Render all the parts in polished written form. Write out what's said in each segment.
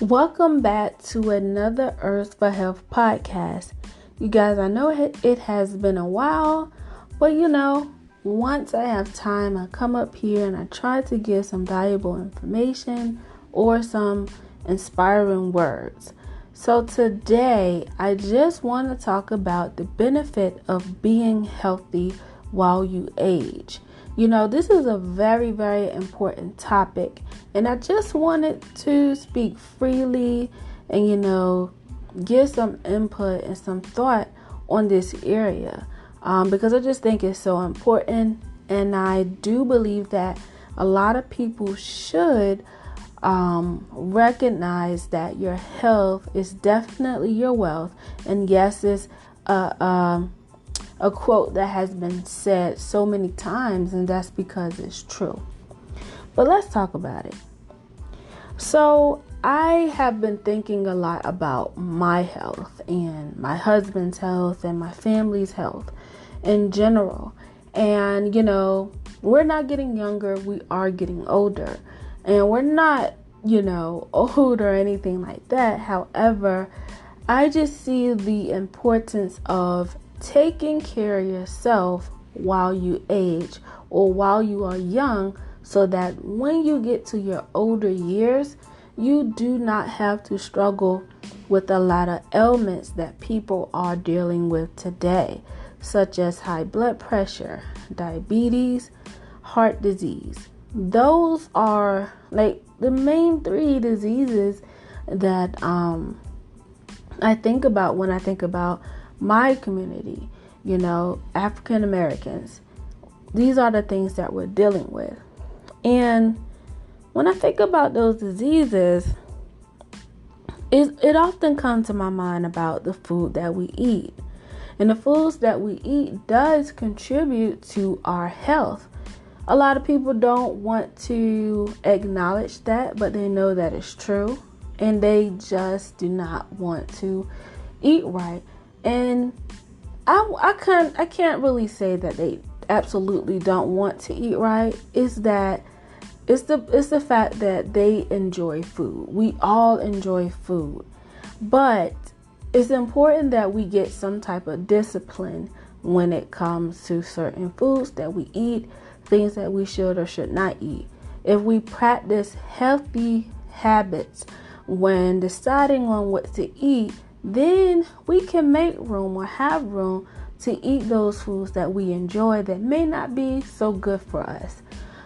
Welcome back to another Earth for Health podcast. You guys, I know it has been a while, but once I have time, I come up here and I try to give some valuable information or some inspiring words. So today, I just want to talk about the benefit of being healthy while you age. This is a very, very important topic, and I just wanted to speak freely and, give some input and some thought on this area because I just think it's so important, and I do believe that a lot of people should recognize that your health is definitely your wealth. And yes, it's a quote that has been said so many times, and that's because it's true. But let's talk about it. So I have been thinking a lot about my health and my husband's health and my family's health in general. And, we're not getting younger, we are getting older. And we're not, old or anything like that. However, I just see the importance of taking care of yourself while you age or while you are young, so that when you get to your older years, you do not have to struggle with a lot of ailments that people are dealing with today, such as high blood pressure, diabetes, heart disease. Those are like the main three diseases that I think about when I think about my community, African Americans. These are the things that we're dealing with. And when I think about those diseases, it often comes to my mind about the food that we eat. And the foods that we eat does contribute to our health. A lot of people don't want to acknowledge that, but they know that it's true. And they just do not want to eat right. And I can't really say that they absolutely don't want to eat right. It's the fact that they enjoy food. We all enjoy food. But it's important that we get some type of discipline when it comes to certain foods that we eat, things that we should or should not eat. If we practice healthy habits when deciding on what to eat, then we can make room or have room to eat those foods that we enjoy that may not be so good for us.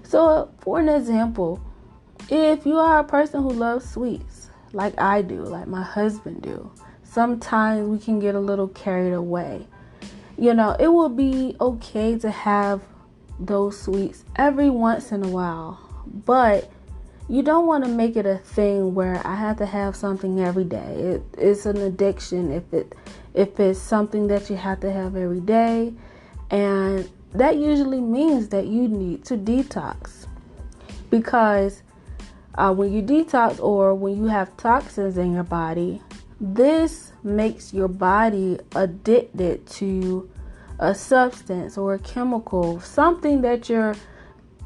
So, for an example, if you are a person who loves sweets, like I do, like my husband do, sometimes we can get a little carried away. It will be okay to have those sweets every once in a while, but you don't want to make it a thing where I have to have something every day. It's an addiction if it's something that you have to have every day, and that usually means that you need to detox, because when you detox or when you have toxins in your body, this makes your body addicted to a substance or a chemical, something that you're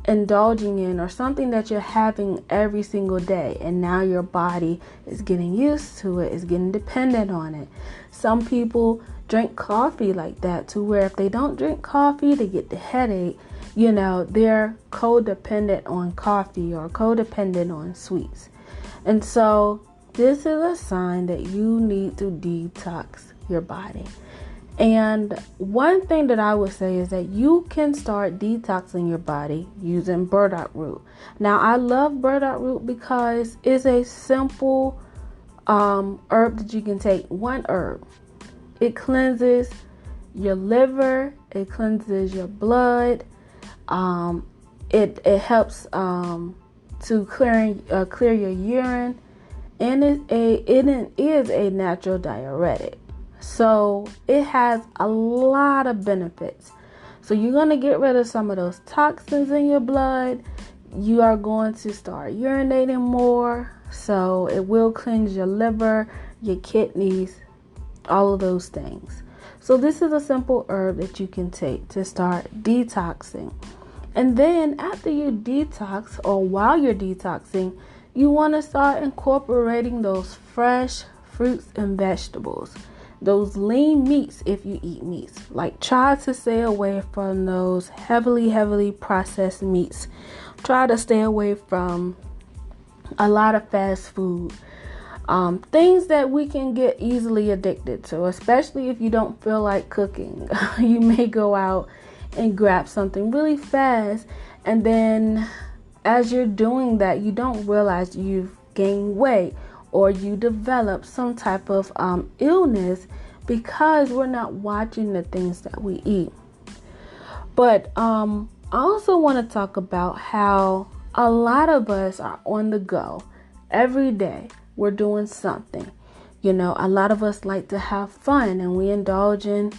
indulging in or something that you're having every single day, and now your body is getting used to it, is getting dependent on it. Some people drink coffee like that, to where if they don't drink coffee, they get the headache. They're codependent on coffee or codependent on sweets. And so this is a sign that you need to detox your body. And one thing that I would say is that you can start detoxing your body using Burdock Root. Now, I love Burdock Root because it's a simple herb that you can take. One herb. It cleanses your liver. It cleanses your blood. It helps to clear your urine, and it is a natural diuretic. So it has a lot of benefits. So you're going to get rid of some of those toxins in your blood. You are going to start urinating more. So it will cleanse your liver, your kidneys, all of those things. So this is a simple herb that you can take to start detoxing. And then after you detox, or while you're detoxing, you want to start incorporating those fresh fruits and vegetables, those lean meats if you eat meats. Like, try to stay away from those heavily processed meats. Try to stay away from a lot of fast food. Things that we can get easily addicted to, especially if you don't feel like cooking. You may go out and grab something really fast, and then as you're doing that, you don't realize you've gained weight or you develop some type of illness because we're not watching the things that we eat. But I also want to talk about how a lot of us are on the go every day. We're doing something. A lot of us like to have fun, and we indulge in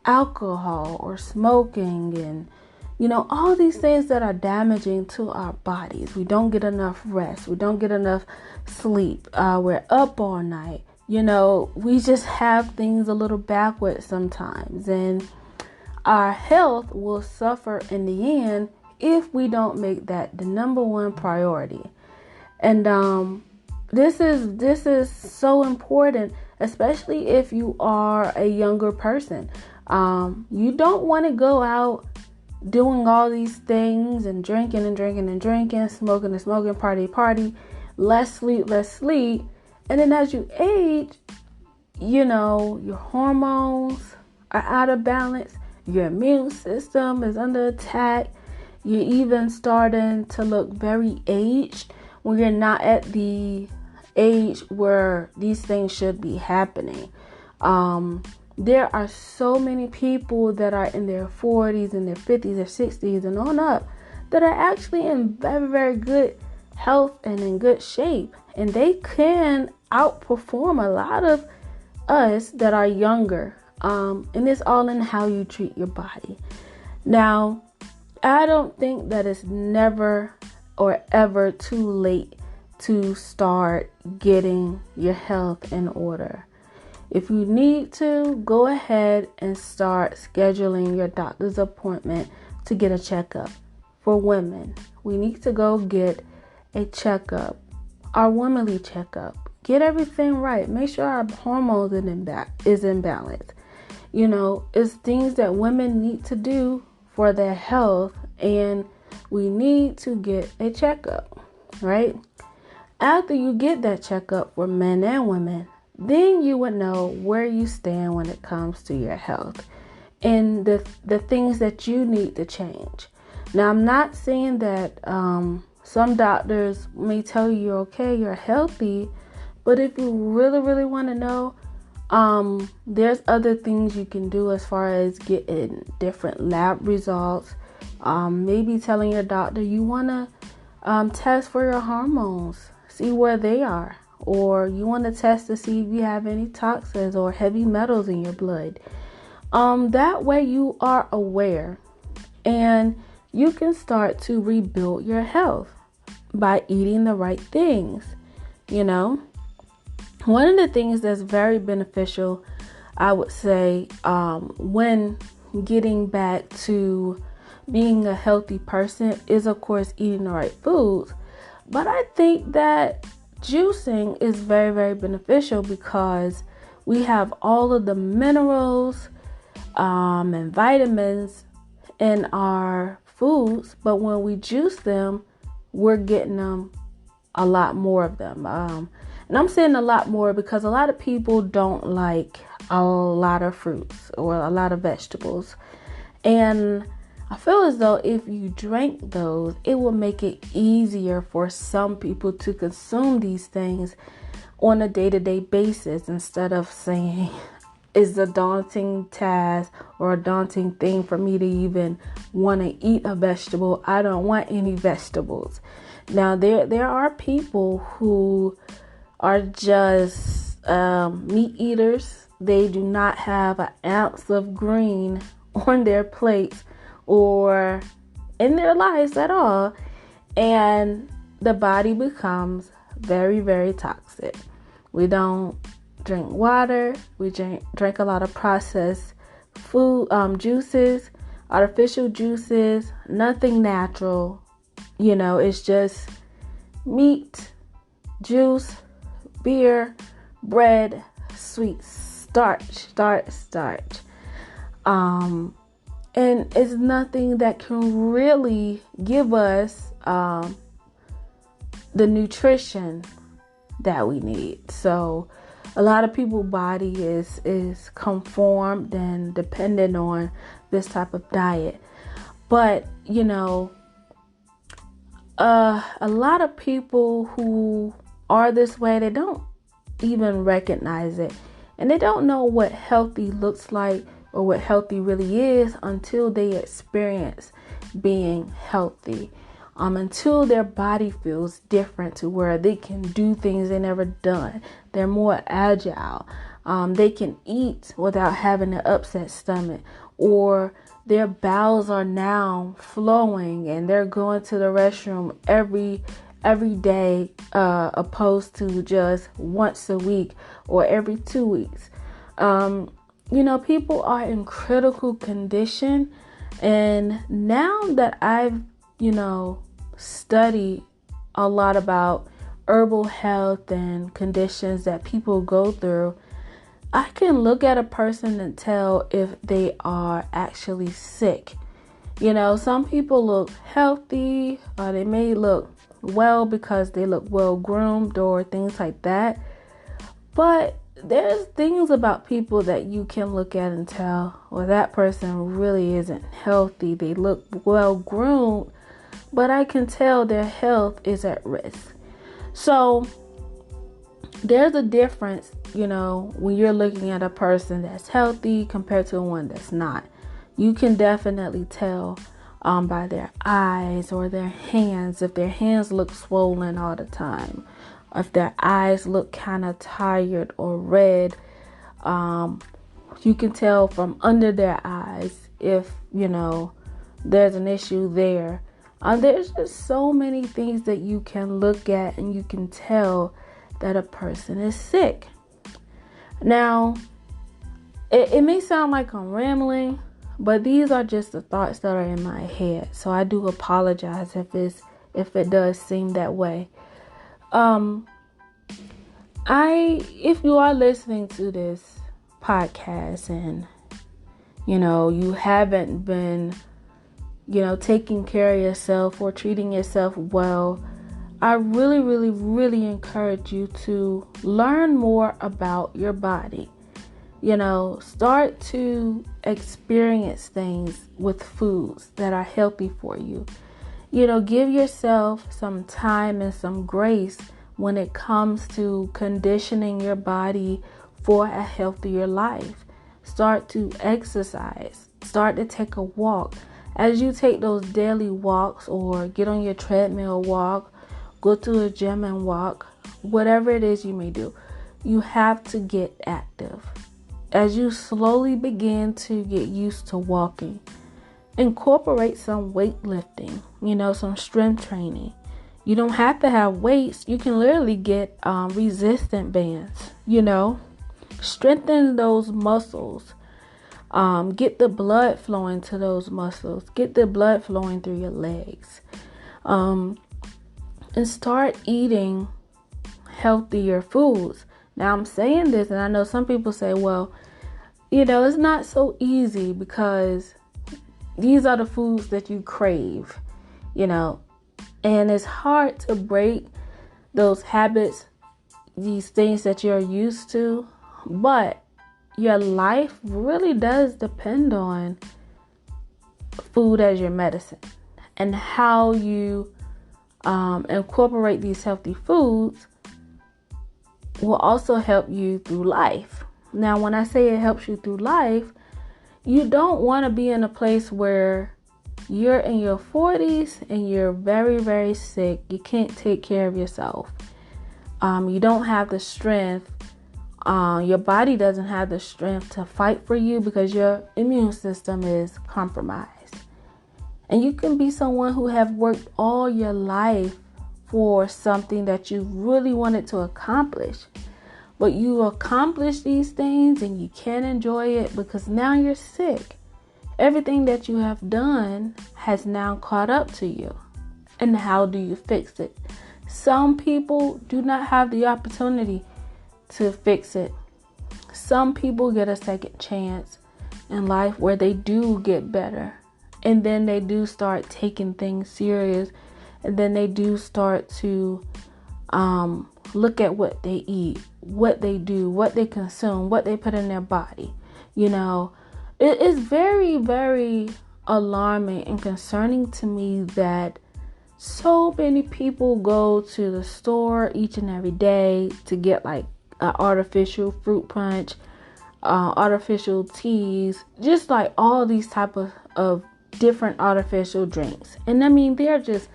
alcohol or smoking and all these things that are damaging to our bodies. We don't get enough rest. We don't get enough sleep. We're up all night. We just have things a little backwards sometimes, and our health will suffer in the end if we don't make that the number one priority. And this is so important, especially if you are a younger person. You don't want to go out doing all these things and drinking, smoking, party, less sleep. And then as you age, your hormones are out of balance. Your immune system is under attack. You're even starting to look very aged when you're not at the age where these things should be happening. There are so many people that are in their 40s and their 50s or 60s and on up that are actually in very, very good health and in good shape. And they can outperform a lot of us that are younger. And it's all in how you treat your body. Now, I don't think that it's never or ever too late to start getting your health in order. If you need to, go ahead and start scheduling your doctor's appointment to get a checkup. For women, we need to go get a checkup, our womanly checkup. Get everything right. Make sure our hormones is in balance. It's things that women need to do for their health, and we need to get a checkup, right? After you get that checkup for men and women, then you would know where you stand when it comes to your health and the things that you need to change. Now, I'm not saying that some doctors may tell you you're okay, you're healthy, but if you really, really want to know, there's other things you can do as far as getting different lab results. Maybe telling your doctor you want to test for your hormones, see where they are. Or you want to test to see if you have any toxins or heavy metals in your blood. That way you are aware and you can start to rebuild your health by eating the right things. One of the things that's very beneficial, I would say, when getting back to being a healthy person is, of course, eating the right foods. But I think that juicing is very, very beneficial because we have all of the minerals and vitamins in our foods, but when we juice them, we're getting them a lot more of them. And I'm saying a lot more because a lot of people don't like a lot of fruits or a lot of vegetables. And I feel as though if you drank those, it will make it easier for some people to consume these things on a day-to-day basis instead of saying it's a daunting task or a daunting thing for me to even want to eat a vegetable. I don't want any vegetables. Now, there are people who are just meat eaters. They do not have an ounce of green on their plates or in their lives at all, and the body becomes very, very toxic. We don't drink water. We drink a lot of processed food, juices, artificial juices, nothing natural. It's just meat, juice, beer, bread, sweet starch. And it's nothing that can really give us the nutrition that we need. So a lot of people's body is conformed and dependent on this type of diet. But, a lot of people who are this way, they don't even recognize it. And they don't know what healthy looks like or what healthy really is until they experience being healthy. Until their body feels different to where they can do things they never done. They're more agile. They can eat without having an upset stomach, or their bowels are now flowing and they're going to the restroom every day, opposed to just once a week or every 2 weeks. People are in critical condition. And now that I've, studied a lot about herbal health and conditions that people go through, I can look at a person and tell if they are actually sick. Some people look healthy, or they may look well because they look well groomed or things like that. But there's things about people that you can look at and tell, well, that person really isn't healthy. They look well groomed, but I can tell their health is at risk. So there's a difference, when you're looking at a person that's healthy compared to one that's not. You can definitely tell by their eyes or their hands, if their hands look swollen all the time, or if their eyes look kind of tired or red. You can tell from under their eyes if, there's an issue there. There's just so many things that you can look at and you can tell that a person is sick. Now, it may sound like I'm rambling, but these are just the thoughts that are in my head. So I do apologize if it does seem that way. If you are listening to this podcast and, you haven't been, taking care of yourself or treating yourself well, I really, really, really encourage you to learn more about your body. Start to experience things with foods that are healthy for you. Give yourself some time and some grace when it comes to conditioning your body for a healthier life. Start to exercise. Start to take a walk. As you take those daily walks or get on your treadmill walk, go to a gym and walk, whatever it is you may do, you have to get active. As you slowly begin to get used to walking, incorporate some weightlifting, some strength training. You don't have to have weights. You can literally get resistant bands, strengthen those muscles. Get the blood flowing to those muscles. Get the blood flowing through your legs. And start eating healthier foods. Now I'm saying this, and I know some people say, well, it's not so easy because these are the foods that you crave, and it's hard to break those habits, these things that you're used to, but your life really does depend on food as your medicine, and how you incorporate these healthy foods will also help you through life. Now, when I say it helps you through life, you don't want to be in a place where you're in your 40s and you're very, very sick. You can't take care of yourself. You don't have the strength. Your body doesn't have the strength to fight for you because your immune system is compromised. And you can be someone who have worked all your life for something that you really wanted to accomplish. But you accomplish these things and you can't enjoy it because now you're sick. Everything that you have done has now caught up to you. And how do you fix it? Some people do not have the opportunity to fix it. Some people get a second chance in life where they do get better. And then they do start taking things serious. And then they do start to look at what they eat, what they do, what they consume, what they put in their body. You know, it is very, very alarming and concerning to me that so many people go to the store each and every day to get like an artificial fruit punch, artificial teas, just like all these type of different artificial drinks. And I mean, they're just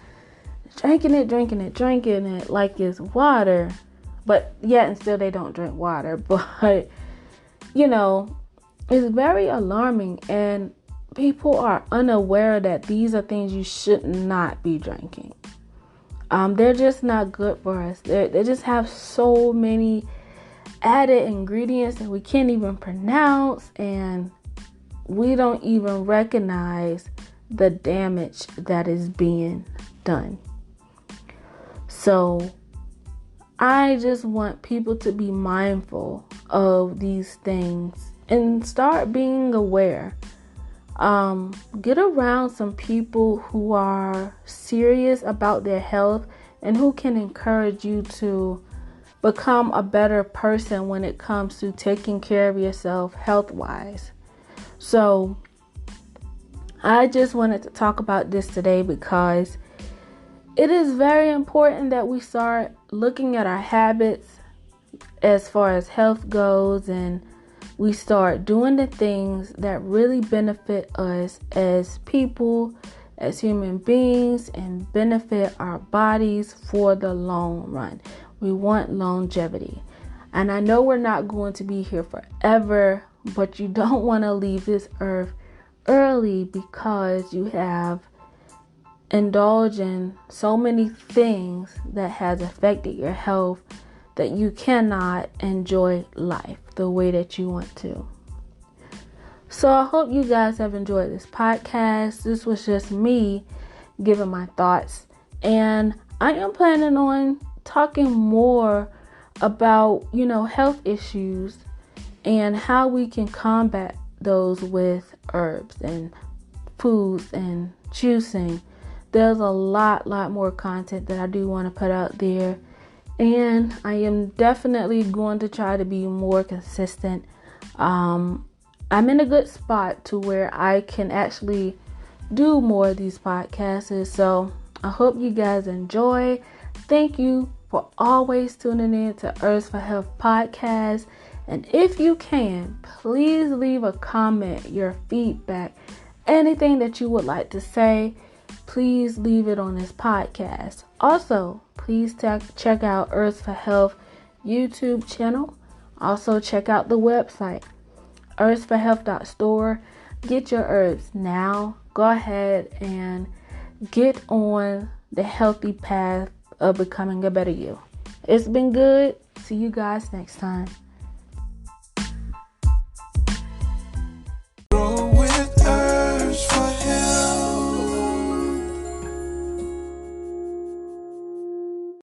drinking it like it's water. But yet and still they don't drink water. But, you know, it's very alarming, and people are unaware that these are things you should not be drinking. They're just not good for us. They just have so many added ingredients that we can't even pronounce, and we don't even recognize the damage that is being done. So I just want people to be mindful of these things and start being aware. Get around some people who are serious about their health and who can encourage you to become a better person when it comes to taking care of yourself health-wise. So I just wanted to talk about this today because it is very important that we start looking at our habits as far as health goes, and we start doing the things that really benefit us as people, as human beings, and benefit our bodies for the long run. We want longevity. And I know we're not going to be here forever, but you don't want to leave this earth early because you have indulged in so many things that has affected your health that you cannot enjoy life the way that you want to. So I hope you guys have enjoyed this podcast. This was just me giving my thoughts, and I am planning on talking more about, health issues and how we can combat those with herbs and foods and juicing. There's a lot more content that I do want to put out there, and I am definitely going to try to be more consistent. I'm in a good spot to where I can actually do more of these podcasts. So I hope you guys enjoy. Thank you for always tuning in to Herbs for Health podcast. And if you can, please leave a comment, your feedback, anything that you would like to say. Please leave it on this podcast. Also, please check out Herbs for Health YouTube channel. Also, check out the website, herbsforhealth.store. Get your herbs now. Go ahead and get on the healthy path of becoming a better you. It's been good. See you guys next time. Grow with herbs for